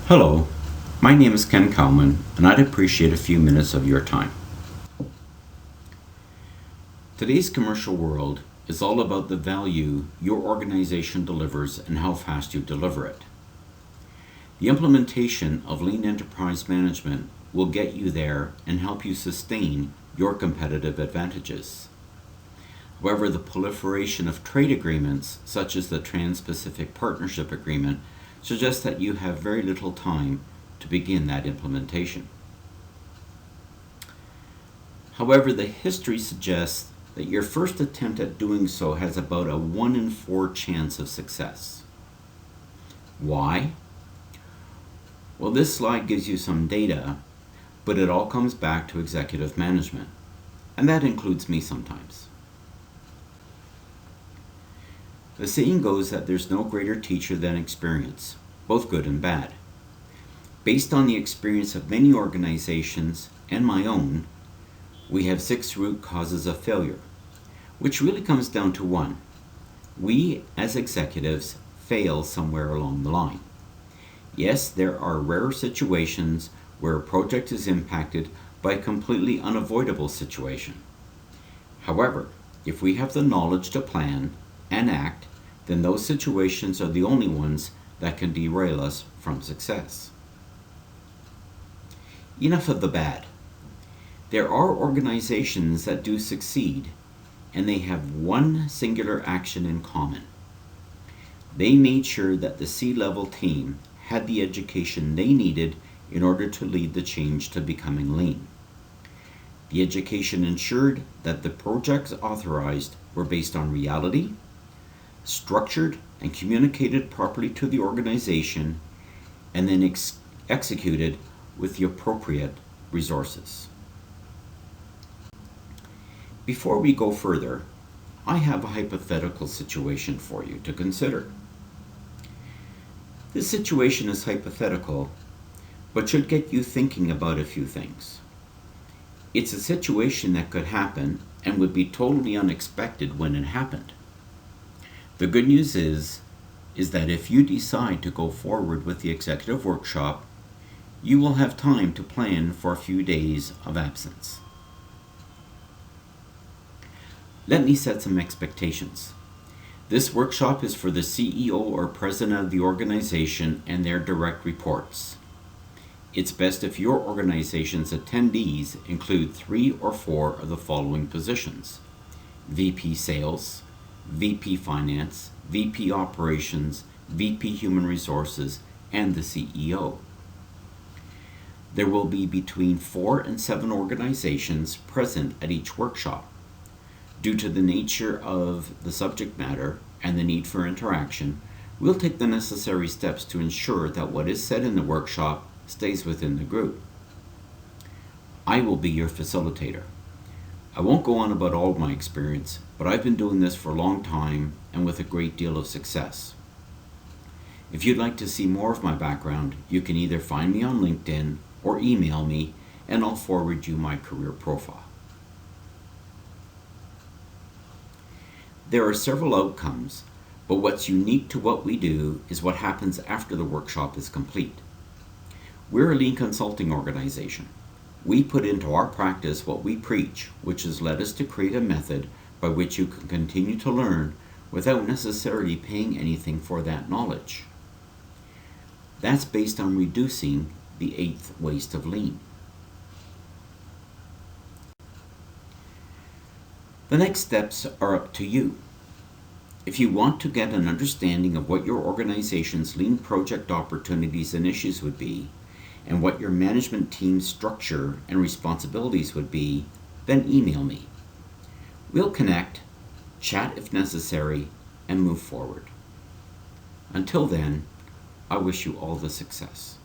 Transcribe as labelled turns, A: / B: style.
A: Hello, my name is Ken Kalman, and I'd appreciate a few minutes of your time. Today's commercial world is all about the value your organization delivers and how fast you deliver it. The implementation of Lean Enterprise Management will get you there and help you sustain your competitive advantages. However, the proliferation of trade agreements, such as the Trans-Pacific Partnership Agreement, suggests that you have very little time to begin that implementation. However, the history suggests that your first attempt at doing so has about a 1 in 4 chance of success. Why? Well, this slide gives you some data, but it all comes back to executive management, and that includes me sometimes. The saying goes that there's no greater teacher than experience, both good and bad. Based on the experience of many organizations and my own, we have 6 root causes of failure, which really comes down to one. We, as executives, fail somewhere along the line. Yes, there are rare situations where a project is impacted by a completely unavoidable situation. However, if we have the knowledge to plan and act, then those situations are the only ones that can derail us from success. Enough of the bad. There are organizations that do succeed, and they have one singular action in common. They made sure that the C-level team had the education they needed in order to lead the change to becoming lean. The education ensured that the projects authorized were based on reality, structured and communicated properly to the organization, and then executed with the appropriate resources. Before we go further, I have a hypothetical situation for you to consider. This situation is hypothetical, but should get you thinking about a few things. It's a situation that could happen and would be totally unexpected when it happened. The good news is that if you decide to go forward with the executive workshop, you will have time to plan for a few days of absence. Let me set some expectations. This workshop is for the CEO or president of the organization and their direct reports. It's best if your organization's attendees include 3 or 4 of the following positions: VP Sales, VP Finance, VP Operations, VP Human Resources, and the CEO. There will be between 4 and 7 organizations present at each workshop. Due to the nature of the subject matter and the need for interaction, we'll take the necessary steps to ensure that what is said in the workshop stays within the group. I will be your facilitator. I won't go on about all of my experience, but I've been doing this for a long time and with a great deal of success. If you'd like to see more of my background, you can either find me on LinkedIn or email me, and I'll forward you my career profile. There are several outcomes, but what's unique to what we do is what happens after the workshop is complete. We're a lean consulting organization. We put into our practice what we preach, which has led us to create a method by which you can continue to learn without necessarily paying anything for that knowledge. That's based on reducing the 8th waste of lean. The next steps are up to you. If you want to get an understanding of what your organization's lean project opportunities and issues would be, and what your management team's structure and responsibilities would be, then email me. We'll connect, chat if necessary, and move forward. Until then, I wish you all the success.